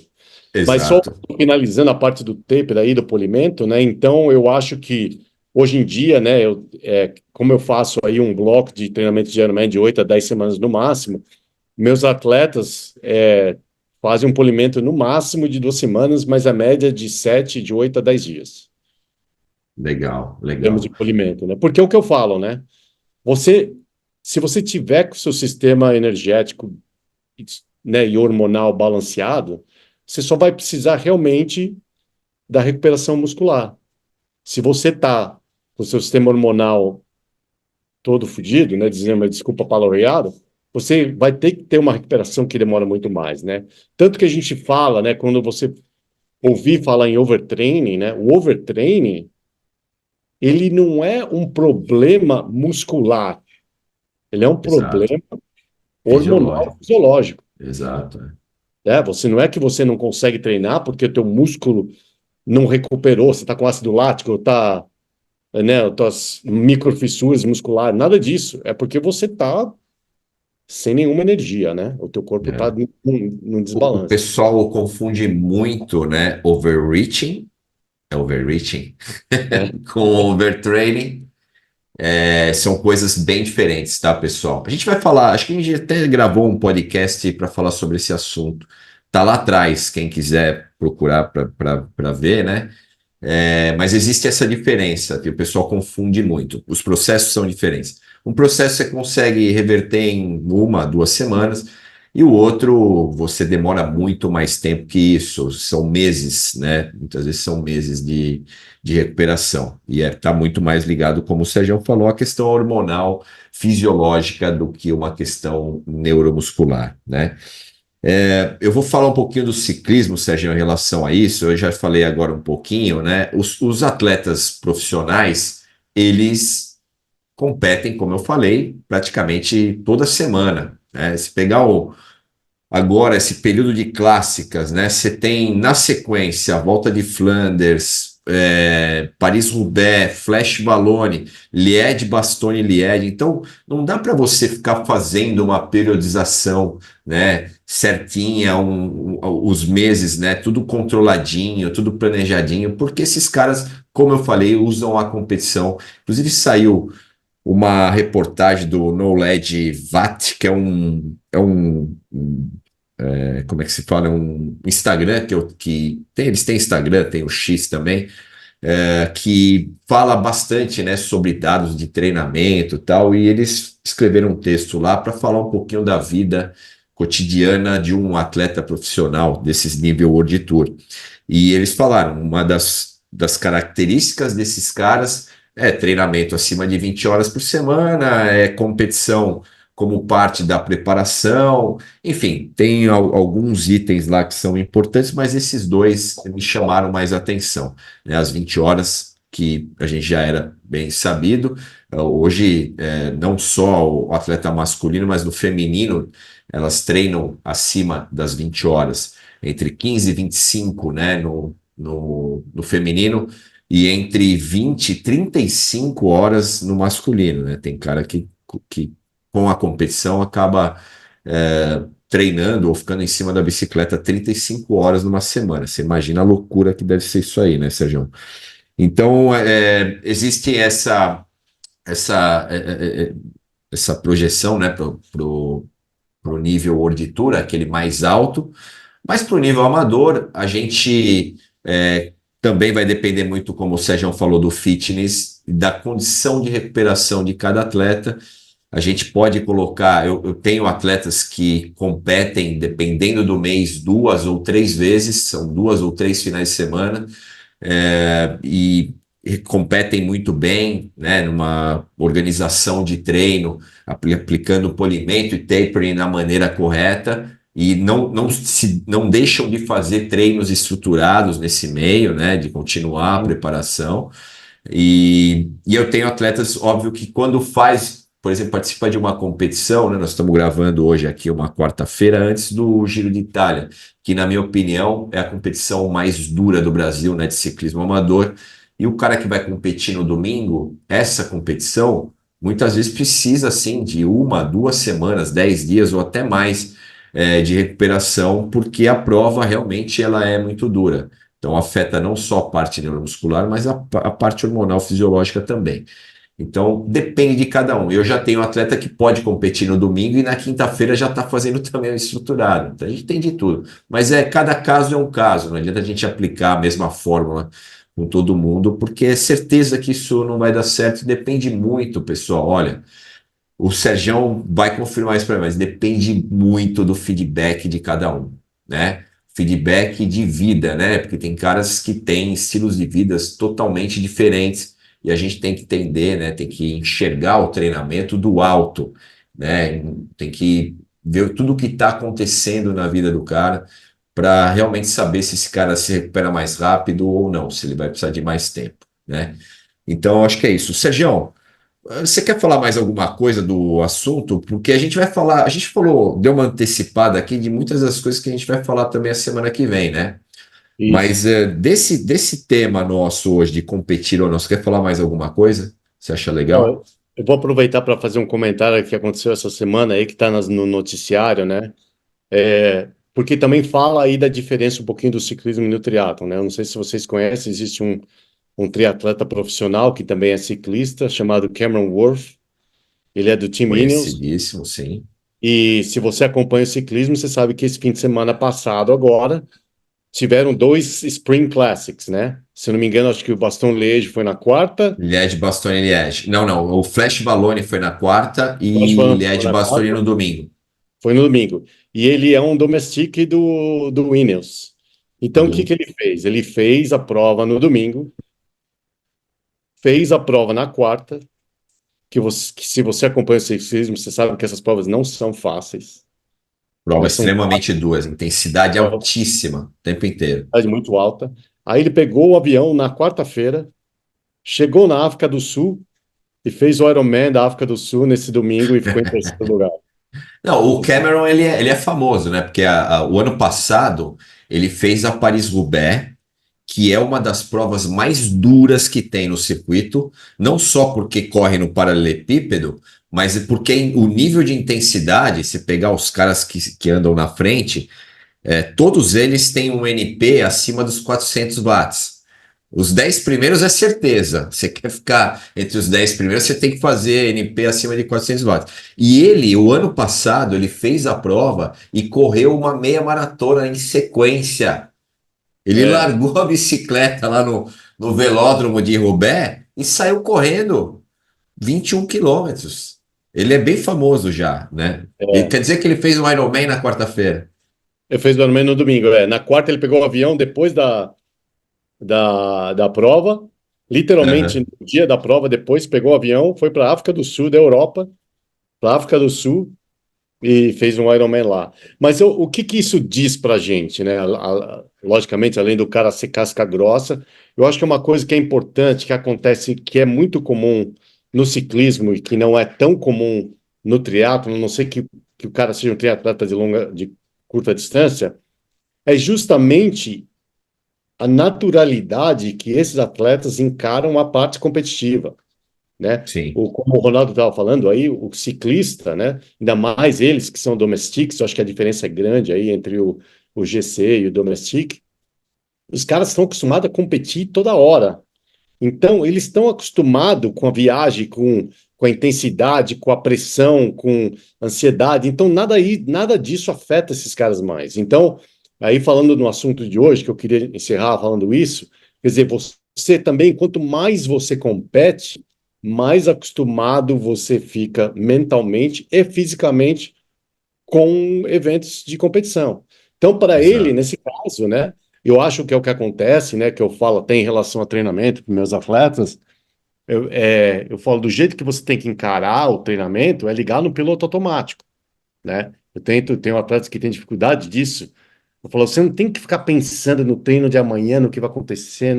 Mas só exato. finalizando a parte do taper aí, do polimento, né? Então eu acho que hoje em dia, né? Como eu faço aí um bloco de treinamento de Ironman de 8 a 10 semanas no máximo, meus atletas fazem um polimento no máximo de 2 semanas, mas a média de 7, de 8 a 10 dias, Legal, em termos de legal. polimento, né? Porque é o que eu falo, né? Você, se você tiver com o seu sistema energético, né, e hormonal balanceado, você só vai precisar realmente da recuperação muscular. Se você tá com o seu sistema hormonal todo fodido, né, dizendo, desculpa palavreado, você vai ter que ter uma recuperação que demora muito mais, né? Tanto que a gente fala, né, quando você ouvir falar em overtraining, né, o overtraining, ele não é um problema muscular, ele é um Exato. problema hormonal Fisiológico. fisiológico. Exato. Né? Você não é que você não consegue treinar porque o teu músculo não recuperou, você está com ácido lático, está, né, tuas microfissuras musculares, nada disso. É porque você está sem nenhuma energia, né? O teu corpo está É. num O desbalanço. pessoal confunde muito, né, overreaching Né? com overtraining. São coisas bem diferentes, tá, pessoal? A gente vai falar, acho que a gente até gravou um podcast para falar sobre esse assunto. Tá lá atrás, quem quiser procurar para ver, né? Mas existe essa diferença que o pessoal confunde muito. Os processos são diferentes. Um processo você consegue reverter em 1, 2 semanas, e o outro você demora muito mais tempo que isso. São meses, né? Muitas vezes são meses de recuperação. E está muito mais ligado, como o Sérgio falou, à questão hormonal, fisiológica, do que uma questão neuromuscular, né? Eu vou falar um pouquinho do ciclismo, Sérgio, em relação a isso. Eu já falei agora um pouquinho, né? Os atletas profissionais, eles competem, como eu falei, praticamente toda semana, né? Se pegar agora esse período de clássicas, né? Você tem na sequência a Volta de Flanders, Paris-Roubaix, Flash Wallonne, Liège-Bastogne-Liège. Então, não dá para você ficar fazendo uma periodização, né, certinha, os meses, né, tudo controladinho, tudo planejadinho, porque esses caras, como eu falei, usam a competição. Inclusive, saiu uma reportagem do Knowledge VAT, que como é que se fala? Um Instagram eles têm Instagram, tem o X também, que fala bastante, né, sobre dados de treinamento e tal, e eles escreveram um texto lá para falar um pouquinho da vida cotidiana de um atleta profissional desses nível World Tour. E eles falaram, uma das características desses caras é treinamento acima de 20 horas por semana, é competição como parte da preparação, enfim, tem alguns itens lá que são importantes, mas esses dois me chamaram mais atenção, né? As 20 horas que a gente já era bem sabido, hoje não só o atleta masculino, mas no feminino, elas treinam acima das 20 horas, entre 15 e 25, né, no feminino, e entre 20 e 35 horas no masculino, né? Tem cara que com a competição acaba treinando ou ficando em cima da bicicleta 35 horas numa semana. Você imagina a loucura que deve ser isso aí, né, Sérgio? Então, existe essa, é, é, é, essa projeção, né, pro nível World Tour, aquele mais alto, mas para o nível amador, a gente também vai depender muito, como o Sérgio falou, do fitness, da condição de recuperação de cada atleta. A gente pode colocar, eu tenho atletas que competem, dependendo do mês, 2 ou 3 vezes, são 2 ou 3 finais de semana, e competem muito bem, né, numa organização de treino, aplicando polimento e tapering na maneira correta, e não deixam de fazer treinos estruturados nesse meio, né, de continuar a preparação. E eu tenho atletas, óbvio, que quando faz, por exemplo, participa de uma competição, né? Nós estamos gravando hoje aqui uma quarta-feira antes do Giro de Itália, que na minha opinião é a competição mais dura do Brasil, né, de ciclismo amador. E o cara que vai competir no domingo, essa competição, muitas vezes precisa, assim, de 1, 2 semanas, 10 dias ou até mais de recuperação, porque a prova realmente ela é muito dura. Então, afeta não só a parte neuromuscular, mas a parte hormonal fisiológica também. Então, depende de cada um. Eu já tenho um atleta que pode competir no domingo e na quinta-feira já está fazendo também o estruturado. Então, a gente tem de tudo. Mas cada caso é um caso. Não adianta a gente aplicar a mesma fórmula com todo mundo, porque é certeza que isso não vai dar certo. Depende muito, pessoal. Olha, o Sergião vai confirmar isso para mim, mas depende muito do feedback de cada um, né? Feedback de vida, né? Porque tem caras que têm estilos de vidas totalmente diferentes e a gente tem que entender, né? Tem que enxergar o treinamento do alto, né? Tem que ver tudo o que está acontecendo na vida do cara para realmente saber se esse cara se recupera mais rápido ou não, se ele vai precisar de mais tempo, né? Então, acho que é isso. Sergião, você quer falar mais alguma coisa do assunto? Porque a gente vai falar, a gente falou, deu uma antecipada aqui de muitas das coisas que a gente vai falar também a semana que vem, né? Isso. Mas desse tema nosso hoje de competir ou não, você quer falar mais alguma coisa? Você acha Não, legal? eu vou aproveitar para fazer um comentário que aconteceu essa semana aí, que está no noticiário, né? Porque também fala aí da diferença um pouquinho do ciclismo e do triatlon, né? Eu não sei se vocês conhecem, existe um triatleta profissional que também é ciclista, chamado Cameron Worth. Ele é do Team Ineos. Conhecidíssimo, sim. E se você acompanha o ciclismo, você sabe que esse fim de semana passado, agora, tiveram dois Spring Classics, né? Se eu não me engano, acho que o Bastogne Liège foi na quarta, Liège-Bastogne-Liège. Não, não. O Flash Ballone foi na quarta eu acho que e foi na Liège-Bastogne quarta, no domingo. foi no domingo. E ele é um domestique do Ineos. Então, o que Uhum. que ele fez? Ele fez a prova no domingo, fez a prova na quarta, que se você acompanha o ciclismo, você sabe que essas provas não são fáceis. Prova Elas são extremamente dura, intensidade provas altíssima o tempo inteiro. muito alta. Aí ele pegou o avião na quarta-feira, chegou na África do Sul e fez o Ironman da África do Sul nesse domingo e ficou em terceiro lugar. Não, o Cameron ele é famoso, né? Porque o ano passado ele fez a Paris-Roubaix, que é uma das provas mais duras que tem no circuito, não só porque corre no paralelepípedo, mas porque o nível de intensidade, se pegar os caras que andam na frente, todos eles têm um NP acima dos 400 watts. Os 10 primeiros é certeza. Você quer ficar entre os 10 primeiros, você tem que fazer NP acima de 400 watts. E ele, o ano passado, ele fez a prova e correu uma meia maratona em sequência. Ele É, largou a bicicleta lá no velódromo de Roubaix e saiu correndo 21 quilômetros. Ele é bem famoso já, né? Ele é. quer dizer que ele fez um Ironman na quarta-feira. Ele fez o Ironman no domingo, é. Na quarta ele pegou o avião depois da prova, literalmente Aham. no dia da prova, depois pegou o avião, foi para a África do Sul, da Europa, para a África do Sul, e fez um Ironman lá. Mas o que que isso diz pra gente, né? Logicamente, além do cara ser casca grossa, eu acho que é uma coisa que é importante, que acontece, que é muito comum no ciclismo e que não é tão comum no triatlo, a não ser que o cara seja um triatleta de curta distância, é justamente a naturalidade que esses atletas encaram a parte competitiva, né? Sim, Como o Ronaldo estava falando aí, o ciclista, né? Ainda mais eles que são domestiques, eu acho que a diferença é grande aí entre o GC e o domestique. Os caras estão acostumados a competir toda hora. Então, eles estão acostumados com a viagem, com a intensidade, com a pressão, com ansiedade. Então, nada disso afeta esses caras mais. Então, aí falando no assunto de hoje, que eu queria encerrar falando isso, quer dizer, você também, quanto mais você compete, mais acostumado você fica mentalmente e fisicamente com eventos de competição. Então, para ele, exato. nesse caso, né, eu acho que é o que acontece, né, que eu falo até em relação a treinamento para meus atletas, eu falo do jeito que você tem que encarar o treinamento é ligar no piloto automático, né? Tenho atletas que têm dificuldade disso. Eu falo, você não tem que ficar pensando no treino de amanhã, no que vai acontecer.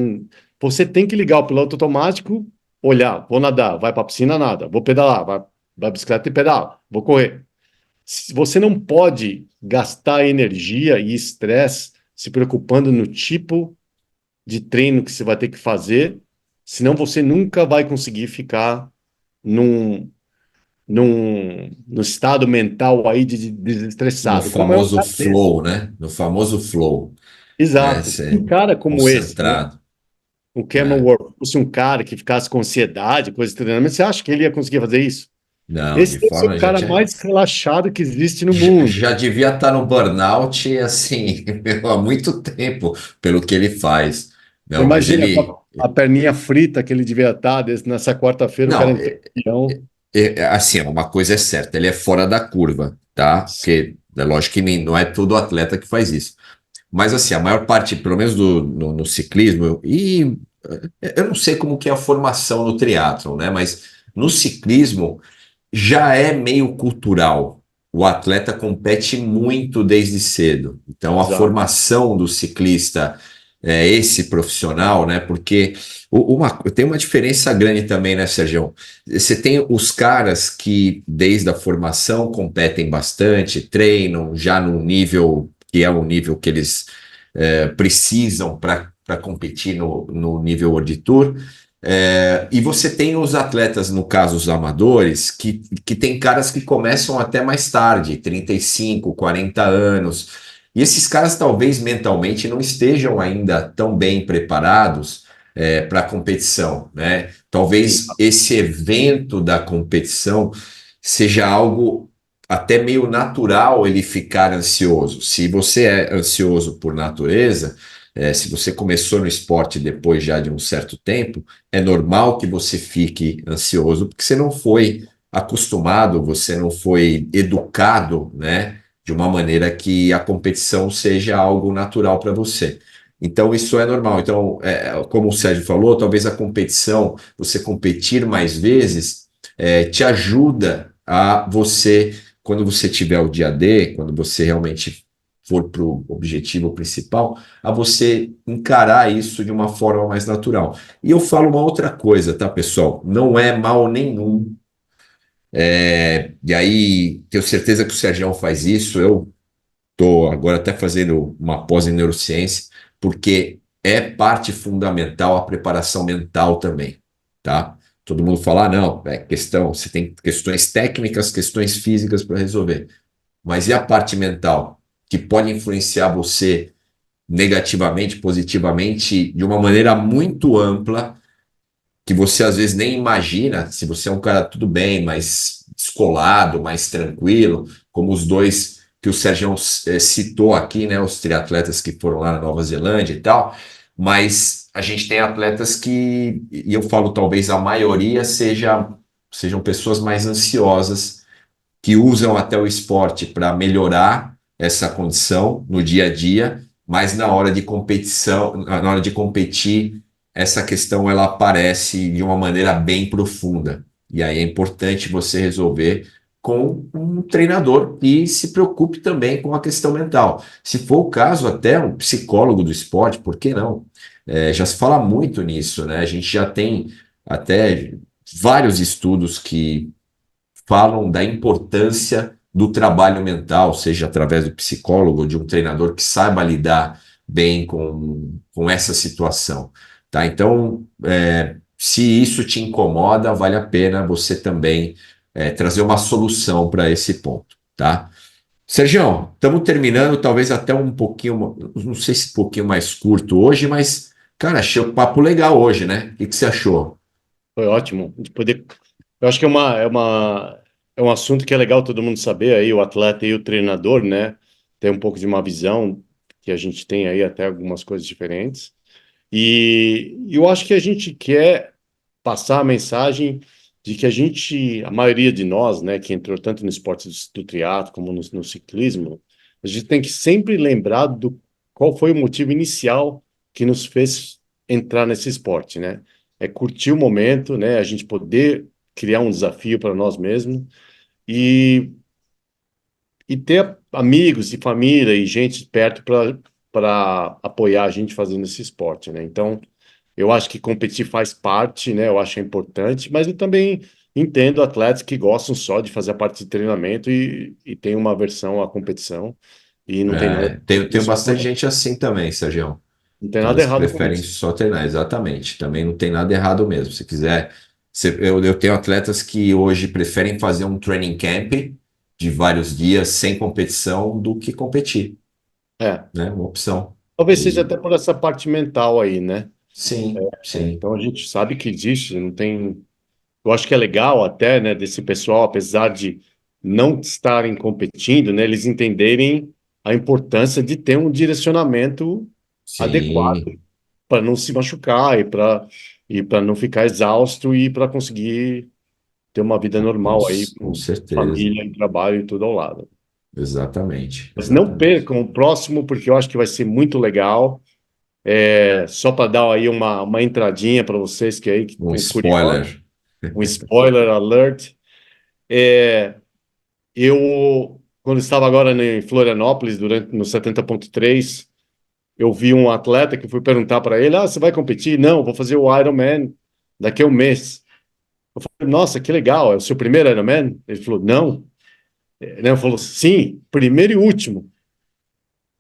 Você tem que ligar o piloto automático, olhar, vou nadar, vai para a piscina, nada, vou pedalar, vai bicicleta e pedala, vou correr. Você não pode gastar energia e estresse se preocupando no tipo de treino que você vai ter que fazer, senão você nunca vai conseguir ficar num, no estado mental aí de No desestressado, como é o famoso caso dele. flow, né? No famoso flow, né? Exato. Ser Um cara como esse, né? concentrado, O Cameron né? Ward, fosse um cara que ficasse com ansiedade, coisa de treinamento, você acha que ele ia conseguir fazer isso? Não, de Esse deve ser o forma já cara tinha. mais relaxado que existe no Já, mundo. já devia estar no burnout, assim, há muito tempo, pelo que ele faz. Não, mas Imagina com ele. a perninha frita que ele devia estar nessa quarta-feira, o cara Não, entrou no avião. assim, uma coisa é certa, ele é fora da curva, tá? Porque é lógico que não é todo atleta que faz isso. Mas, assim, a maior parte, pelo menos no ciclismo, e eu não sei como que é a formação no triatlon, né? Mas no ciclismo já é meio cultural. O atleta compete muito desde cedo. Então, a Exato. formação do ciclista é esse profissional, né? Porque tem uma diferença grande também, né, Sérgio? Você tem os caras que, desde a formação, competem bastante, treinam já no nível que é o nível que eles precisam para competir no nível World Tour. E você tem os atletas, no caso, os amadores, que tem caras que começam até mais tarde, 35, 40 anos. E esses caras talvez mentalmente não estejam ainda tão bem preparados para a competição, né? Talvez esse evento da competição seja algo até meio natural ele ficar ansioso. Se você é ansioso por natureza, se você começou no esporte depois já de um certo tempo, é normal que você fique ansioso, porque você não foi acostumado, você não foi educado, né, de uma maneira que a competição seja algo natural para você. Então, isso é normal. Então, como o Sérgio falou, talvez a competição, você competir mais vezes, te ajuda a você, quando você tiver o dia D, quando você realmente for para o objetivo principal, a você encarar isso de uma forma mais natural. E eu falo uma outra coisa, tá, pessoal? Não é mal nenhum. E aí, tenho certeza que o Sergião faz isso. Eu estou agora até fazendo uma pós em neurociência, porque é parte fundamental a preparação mental também, tá? Todo mundo fala, ah, não, é questão, você tem questões técnicas, questões físicas para resolver. Mas e a parte mental, que pode influenciar você negativamente, positivamente, de uma maneira muito ampla, que você às vezes nem imagina, se você é um cara tudo bem, mais descolado, mais tranquilo, como os dois que o Sérgio citou aqui, né, os triatletas que foram lá na Nova Zelândia e tal, mas a gente tem atletas que, e eu falo talvez a maioria sejam pessoas mais ansiosas, que usam até o esporte para melhorar, essa condição no dia a dia, mas na hora de competição, na hora de competir, essa questão ela aparece de uma maneira bem profunda. E aí é importante você resolver com um treinador que se preocupe também com a questão mental. Se for o caso, até um psicólogo do esporte, por que não? Já se fala muito nisso, né? A gente já tem até vários estudos que falam da importância do trabalho mental, seja através do psicólogo ou de um treinador que saiba lidar bem com essa situação, tá? Então, se isso te incomoda, vale a pena você também trazer uma solução para esse ponto, tá? Sergião, estamos terminando, talvez até um pouquinho, não sei se um pouquinho mais curto hoje, mas, cara, achei o papo legal hoje, né? O que você achou? Foi ótimo de poder. Eu acho que é um assunto que é legal todo mundo saber aí, o atleta e o treinador, né? Tem um pouco de uma visão que a gente tem aí até algumas coisas diferentes. E eu acho que a gente quer passar a mensagem de que a maioria de nós, né, que entrou tanto no esporte do triatlo como no ciclismo, a gente tem que sempre lembrar do qual foi o motivo inicial que nos fez entrar nesse esporte, né? É curtir o momento, né? A gente poder criar um desafio para nós mesmos e, e ter amigos e família e gente perto para apoiar a gente fazendo esse esporte, né? Então, eu acho que competir faz parte, né? Eu acho importante, mas eu também entendo atletas que gostam só de fazer a parte de treinamento e tem uma aversão à competição e não tem nada Tenho isso, bastante gente assim também, Sergião. não tem Que nada eles errado com preferem isso. só treinar, exatamente. Também não tem nada errado mesmo. Se quiser, eu tenho atletas que hoje preferem fazer um training camp de vários dias sem competição do que competir, É, né? Uma opção. talvez seja E até por essa parte mental aí, né? sim, sim, Então a gente sabe que existe, não tem. Eu acho que é legal até, né, desse pessoal, apesar de não estarem competindo, né, eles entenderem a importância de ter um direcionamento adequado sim, para não se machucar e para não ficar exausto e para conseguir ter uma vida com, normal aí com com certeza. família e trabalho e tudo ao lado. Exatamente, Mas não exatamente. percam o próximo, porque eu acho que vai ser muito legal. Só para dar aí uma entradinha para vocês que aí que Um estão curiosos, spoiler. um spoiler alert. É, eu, quando estava agora em Florianópolis, no 70.3, eu vi um atleta que eu fui perguntar para ele: você vai competir? Não, vou fazer o Ironman daqui a um mês. Eu falei: nossa, que legal, é o seu primeiro Ironman? Ele falou: não. Ele falou: sim, primeiro e último.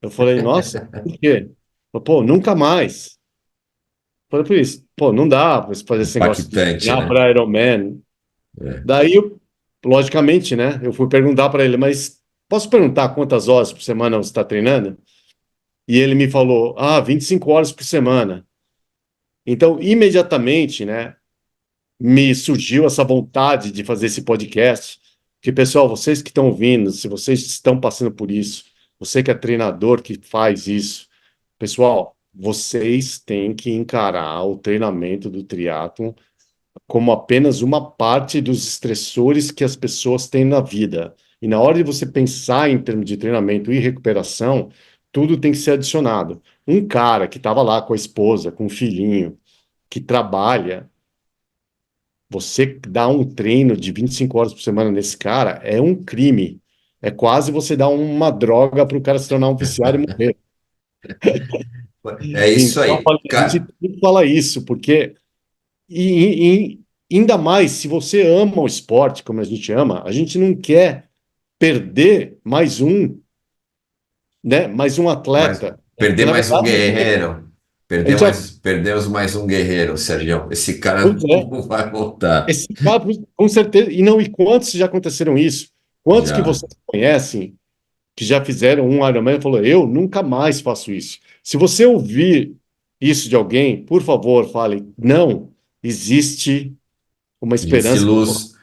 Eu falei: nossa, por quê? Ele falou: pô, nunca mais. Eu falei: por isso, pô, não dá pra você fazer esse negócio de Impactante, treinar né? para Ironman. É. Daí, logicamente, né, eu fui perguntar para ele: mas posso perguntar quantas horas por semana você está treinando? E ele me falou: 25 horas por semana. Então, imediatamente, né, me surgiu essa vontade de fazer esse podcast. Que, pessoal, vocês que estão ouvindo, se vocês estão passando por isso, você que é treinador que faz isso, pessoal, vocês têm que encarar o treinamento do triatlon como apenas uma parte dos estressores que as pessoas têm na vida. E na hora de você pensar em termos de treinamento e recuperação, tudo tem que ser adicionado. Um cara que estava lá com a esposa, com o filhinho, que trabalha, você dá um treino de 25 horas por semana nesse cara, é um crime. É quase você dar uma droga para o cara se tornar um viciado e morrer. É isso Então, aí. a gente Cara, tem que falar isso, porque ainda mais se você ama o esporte, como a gente ama, a gente não quer perder mais um, né? Mais um mas atleta. perder Porque, na mais um verdade, guerreiro. a gente já, Perdemos mais um guerreiro, Sérgio. Esse cara pois é, não vai voltar. esse cara, com certeza, e quantos já aconteceram isso? Quantos que Já. vocês conhecem que já fizeram um Ironman e falou, eu nunca mais faço isso. Se você ouvir isso de alguém, por favor, fale, não, existe uma Existe esperança, luz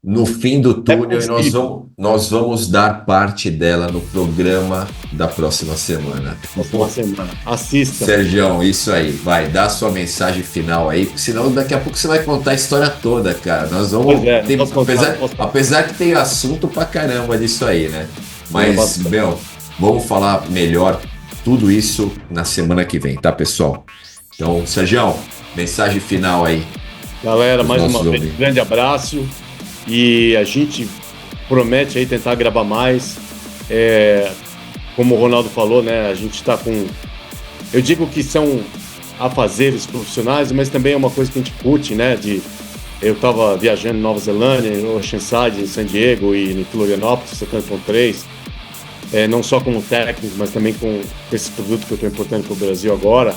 no fim do é túnel e possível. nós vamos dar parte dela no programa da próxima semana. Próxima semana. Assistam. Sergião, isso aí. Vai, dá sua mensagem final aí, porque senão daqui a pouco você vai contar a história toda, cara. Nós Pois vamos. é, posso contar, posso contar. Apesar que tem assunto pra caramba disso aí, né? Tenho Mas, bastante. meu, Vamos falar melhor tudo isso na semana que vem, tá, pessoal? Então, Sergião, mensagem final aí. Galera, mais uma vez, ouvintes. grande abraço. E a gente promete aí tentar gravar mais. Como o Ronaldo falou, né? A gente está com... Eu digo que são afazeres profissionais, mas também é uma coisa que a gente curte, né? Eu estava viajando em Nova Zelândia, em Oceanside, em San Diego e em Florianópolis, 70.3. Não só como técnico, mas também com esse produto que eu estou importando para o Brasil agora.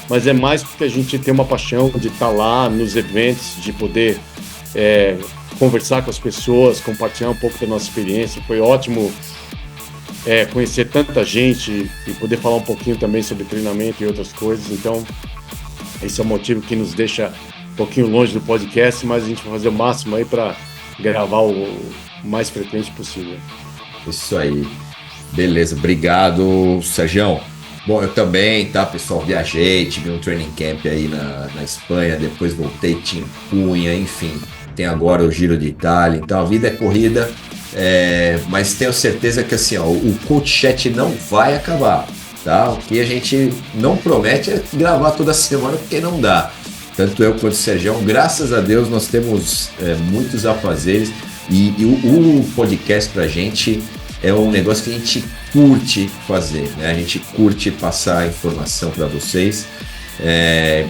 Mas é mais porque a gente tem uma paixão de estar lá nos eventos, de poder conversar com as pessoas, compartilhar um pouco da nossa experiência. Foi ótimo conhecer tanta gente e poder falar um pouquinho também sobre treinamento e outras coisas. Então, esse é o motivo que nos deixa um pouquinho longe do podcast, mas a gente vai fazer o máximo aí para gravar o mais frequente possível. Isso aí. Beleza, obrigado, Sergião. Bom, eu também, tá, pessoal? Viajei, tive um training camp aí na Espanha, depois voltei, tinha Cunha, enfim. Tem agora o Giro de Itália, então a vida é corrida, mas tenho certeza que assim, ó, o Coach Chat não vai acabar, tá? O que a gente não promete é gravar toda semana, porque não dá. Tanto eu quanto o Sergião, graças a Deus, nós temos muitos afazeres e o podcast pra gente é um negócio que a gente curte fazer, né? A gente curte passar informação para vocês.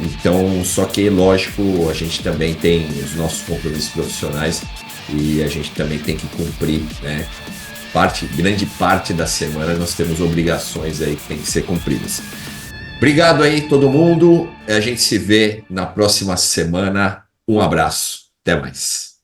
Então, só que, lógico, a gente também tem os nossos compromissos profissionais e a gente também tem que cumprir, né? Grande parte da semana nós temos obrigações aí que tem que ser cumpridas. Obrigado aí, todo mundo. A gente se vê na próxima semana. Um abraço. Até mais.